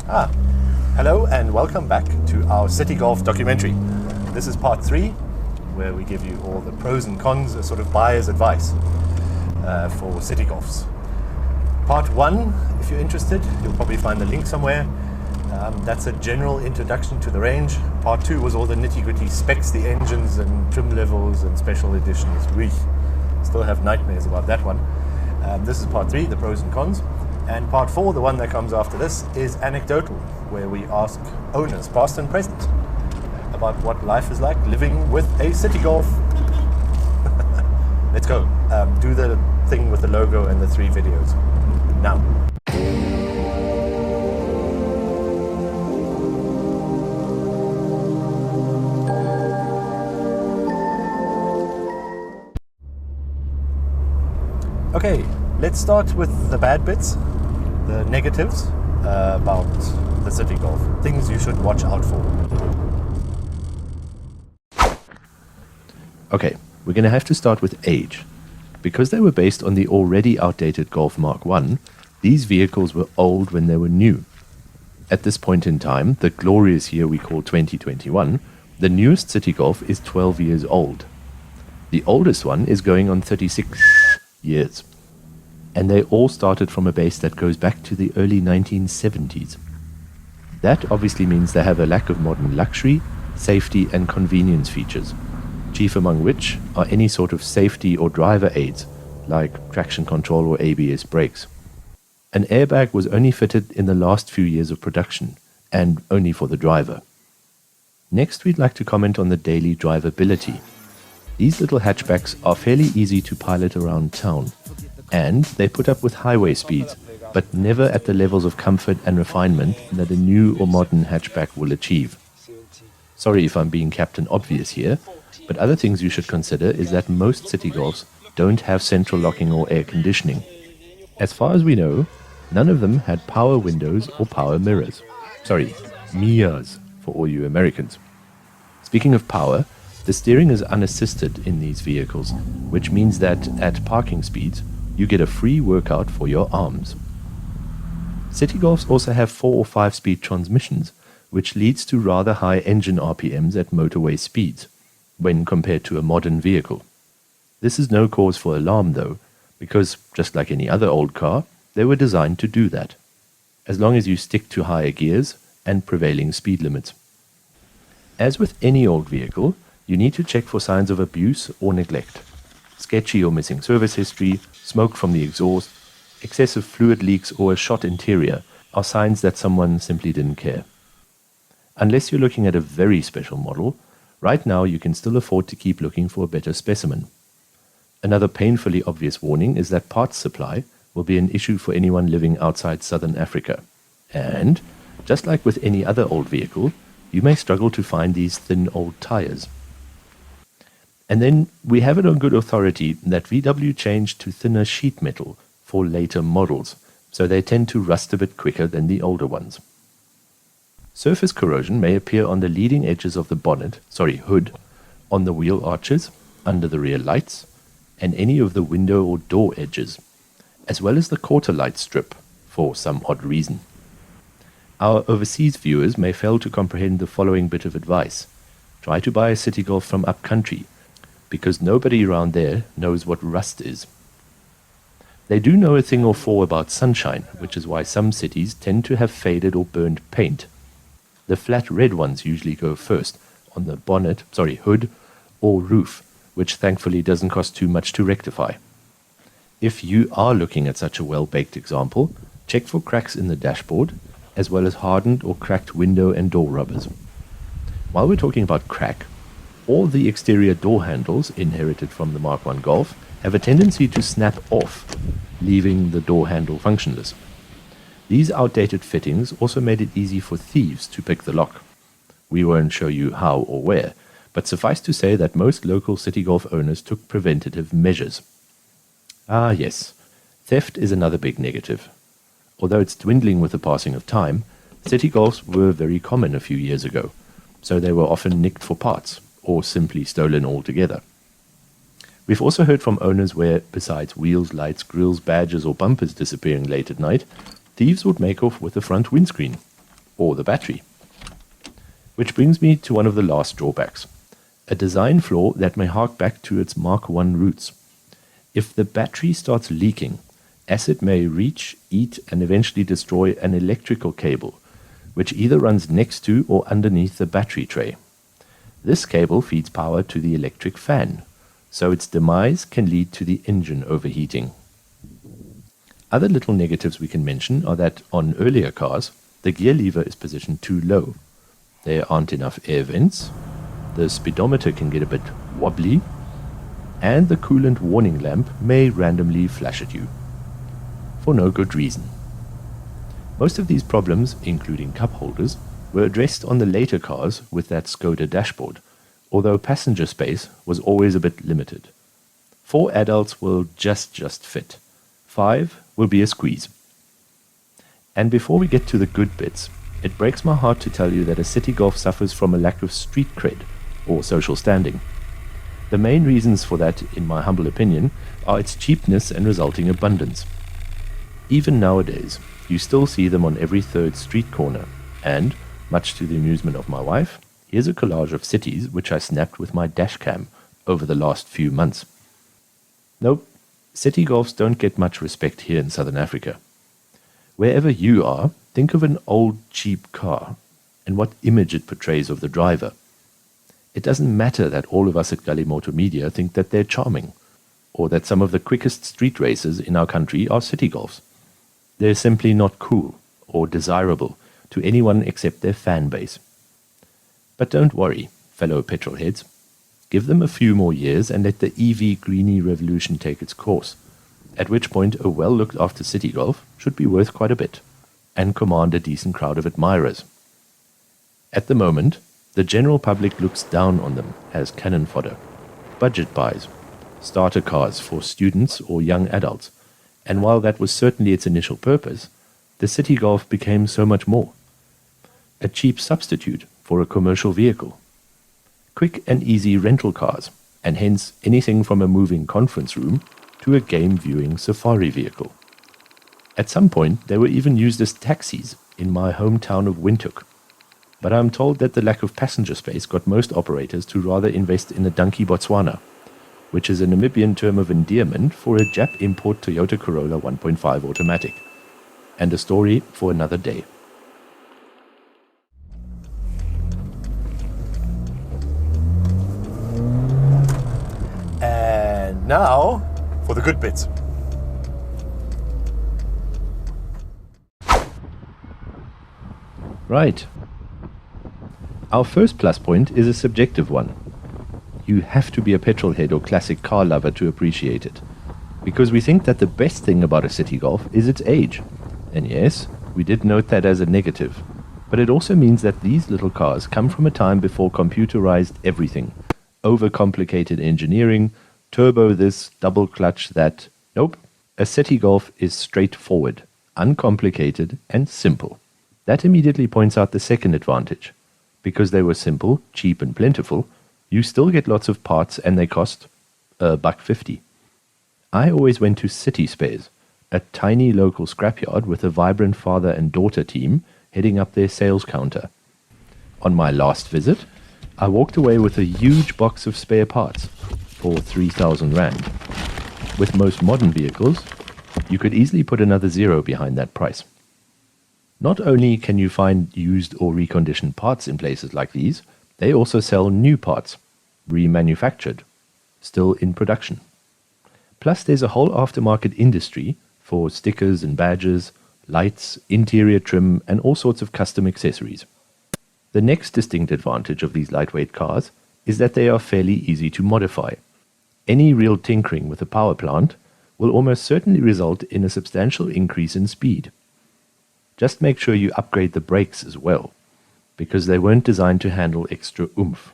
Hello and welcome back to our City Golf documentary. This is part 3, where we give you all the pros and cons, a sort of buyer's advice for City Golfs. Part 1, if you're interested, you'll probably find the link somewhere. That's a general introduction to the range. Part 2 was all the nitty-gritty specs, the engines and trim levels and special editions. We still have nightmares about that one. This is part 3, the pros and cons. And part 4, the one that comes after this, is anecdotal, where we ask owners, past and present, about what life is like living with a City Golf. Let's go. Do the thing with the logo and the 3 videos. Now. Okay, let's start with the bad bits, the negatives about the City Golf, things you should watch out for. Okay, we're going to have to start with age. Because they were based on the already outdated Golf Mark I, these vehicles were old when they were new. At this point in time, the glorious year we call 2021, the newest City Golf is 12 years old. The oldest one is going on 36 years. And they all started from a base that goes back to the early 1970s. That obviously means they have a lack of modern luxury, safety and convenience features, chief among which are any sort of safety or driver aids, like traction control or ABS brakes. An airbag was only fitted in the last few years of production, and only for the driver. Next, we'd like to comment on the daily drivability. These little hatchbacks are fairly easy to pilot around town, and they put up with highway speeds, but never at the levels of comfort and refinement that a new or modern hatchback will achieve. Sorry if I'm being Captain Obvious here, but other things you should consider is that most City Golfs don't have central locking or air conditioning. As far as we know, none of them had power windows or power mirrors. Sorry, mirrors for all you Americans. Speaking of power, the steering is unassisted in these vehicles, which means that at parking speeds, you get a free workout for your arms. City Golfs also have 4 or 5 speed transmissions, which leads to rather high engine RPMs at motorway speeds, when compared to a modern vehicle. This is no cause for alarm though, because just like any other old car, they were designed to do that, as long as you stick to higher gears and prevailing speed limits. As with any old vehicle, you need to check for signs of abuse or neglect. Sketchy or missing service history, smoke from the exhaust, excessive fluid leaks or a shot interior are signs that someone simply didn't care. Unless you're looking at a very special model, right now you can still afford to keep looking for a better specimen. Another painfully obvious warning is that parts supply will be an issue for anyone living outside southern Africa. And, just like with any other old vehicle, you may struggle to find these thin old tires. And then we have it on good authority that VW changed to thinner sheet metal for later models, so they tend to rust a bit quicker than the older ones. Surface corrosion may appear on the leading edges of the hood, on the wheel arches, under the rear lights, and any of the window or door edges, as well as the quarter light strip, for some odd reason. Our overseas viewers may fail to comprehend the following bit of advice. Try to buy a City Golf from upcountry, because nobody around there knows what rust is. They do know a thing or 4 about sunshine, which is why some cities tend to have faded or burned paint. The flat red ones usually go first, on the hood or roof, which thankfully doesn't cost too much to rectify. If you are looking at such a well-baked example, check for cracks in the dashboard, as well as hardened or cracked window and door rubbers. While we're talking about crack, all the exterior door handles inherited from the Mark I Golf have a tendency to snap off, leaving the door handle functionless. These outdated fittings also made it easy for thieves to pick the lock. We won't show you how or where, but suffice to say that most local City Golf owners took preventative measures. Ah yes, theft is another big negative. Although it's dwindling with the passing of time, City Golfs were very common a few years ago, so they were often nicked for parts, or simply stolen altogether. We've also heard from owners where, besides wheels, lights, grills, badges or bumpers disappearing late at night, thieves would make off with the front windscreen. or the battery. Which brings me to one of the last drawbacks, a design flaw that may hark back to its Mark I roots. If the battery starts leaking, acid may reach, eat, and eventually destroy an electrical cable, which either runs next to or underneath the battery tray. This cable feeds power to the electric fan, so its demise can lead to the engine overheating. Other little negatives we can mention are that on earlier cars, the gear lever is positioned too low. There aren't enough air vents, the speedometer can get a bit wobbly, and the coolant warning lamp may randomly flash at you, for no good reason. Most of these problems, including cup holders, were addressed on the later cars with that Skoda dashboard, although passenger space was always a bit limited. 4 adults will just fit. 5 will be a squeeze. And before we get to the good bits, it breaks my heart to tell you that a Citi Golf suffers from a lack of street cred, or social standing. The main reasons for that, in my humble opinion, are its cheapness and resulting abundance. Even nowadays, you still see them on every third street corner, and, much to the amusement of my wife, here's a collage of cities which I snapped with my dash cam over the last few months. Nope, Citi Golfs don't get much respect here in Southern Africa. Wherever you are, think of an old cheap car and what image it portrays of the driver. It doesn't matter that all of us at Galimoto Media think that they're charming, or that some of the quickest street racers in our country are Citi Golfs. They're simply not cool or desirable to anyone except their fan base. But don't worry, fellow petrol heads. Give them a few more years and let the EV greenie revolution take its course, at which point a well-looked-after Citi Golf should be worth quite a bit, and command a decent crowd of admirers. At the moment, the general public looks down on them as cannon fodder, budget buys, starter cars for students or young adults, and while that was certainly its initial purpose, the Citi Golf became so much more. A cheap substitute for a commercial vehicle. Quick and easy rental cars, and hence anything from a moving conference room to a game viewing safari vehicle. At some point, they were even used as taxis in my hometown of Windhoek. But I'm told that the lack of passenger space got most operators to rather invest in a donkey Botswana, which is a Namibian term of endearment for a Jap import Toyota Corolla 1.5 automatic. And a story for another day. And now for the good bits. Right. Our first plus point is a subjective one. You have to be a petrol head or classic car lover to appreciate it, because we think that the best thing about a Citi Golf is its age. And yes, we did note that as a negative, but it also means that these little cars come from a time before computerized everything, overcomplicated engineering, turbo this, double clutch that. Nope, a Citi Golf is straightforward, uncomplicated, and simple. That immediately points out the second advantage. Because they were simple, cheap, and plentiful, you still get lots of parts and they cost $1.50. I always went to Citi Spares, a tiny local scrapyard with a vibrant father and daughter team heading up their sales counter. On my last visit, I walked away with a huge box of spare parts for 3,000 Rand. With most modern vehicles, you could easily put another zero behind that price. Not only can you find used or reconditioned parts in places like these, they also sell new parts, remanufactured, still in production. Plus there's a whole aftermarket industry for stickers and badges, lights, interior trim, and all sorts of custom accessories. The next distinct advantage of these lightweight cars is that they are fairly easy to modify. Any real tinkering with a power plant will almost certainly result in a substantial increase in speed. Just make sure you upgrade the brakes as well, because they weren't designed to handle extra oomph.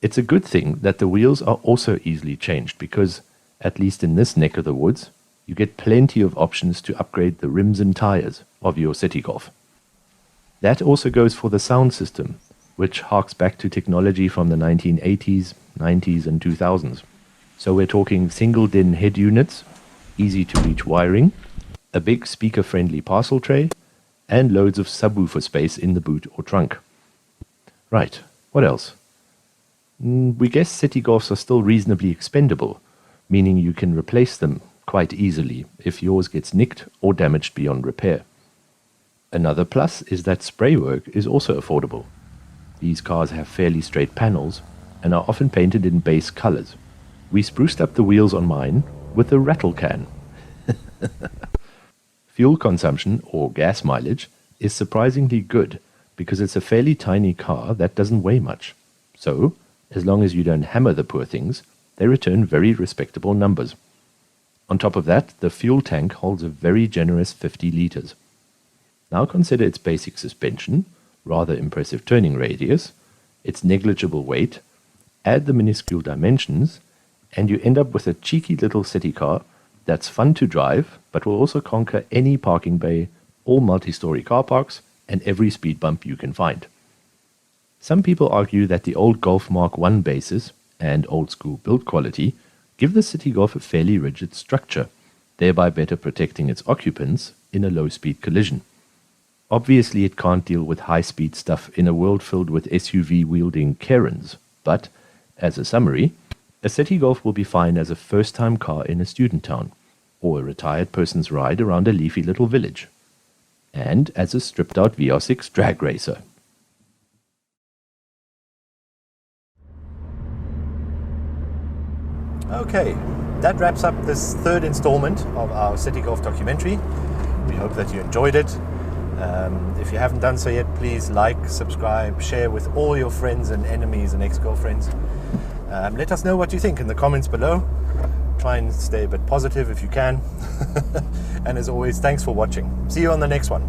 It's a good thing that the wheels are also easily changed because, at least in this neck of the woods, you get plenty of options to upgrade the rims and tires of your Citi Golf. That also goes for the sound system, which harks back to technology from the 1980s, 90s and 2000s. So we're talking single DIN head units, easy to reach wiring, a big speaker-friendly parcel tray, and loads of subwoofer space in the boot or trunk. Right, what else? We guess Citi Golfs are still reasonably expendable, meaning you can replace them quite easily if yours gets nicked or damaged beyond repair. Another plus is that spray work is also affordable. These cars have fairly straight panels and are often painted in base colors. We spruced up the wheels on mine with a rattle can. Fuel consumption, or gas mileage, is surprisingly good because it's a fairly tiny car that doesn't weigh much. So, as long as you don't hammer the poor things, they return very respectable numbers. On top of that, the fuel tank holds a very generous 50 liters. Now consider its basic suspension, rather impressive turning radius, its negligible weight, add the minuscule dimensions, and you end up with a cheeky little city car that's fun to drive, but will also conquer any parking bay, all multi-story car parks, and every speed bump you can find. Some people argue that the old Golf Mark I bases and old-school build quality give the Citi Golf a fairly rigid structure, thereby better protecting its occupants in a low-speed collision. Obviously, it can't deal with high-speed stuff in a world filled with SUV-wielding Karens, but, as a summary, a Citi Golf will be fine as a first-time car in a student town, or a retired person's ride around a leafy little village, and as a stripped-out VR6 drag racer. Okay, that wraps up this third installment of our Citi Golf documentary. We hope that you enjoyed it. If you haven't done so yet, please like, subscribe, share with all your friends and enemies and ex-girlfriends. Let us know what you think in the comments below. Try and stay a bit positive if you can. And as always, thanks for watching. See you on the next one.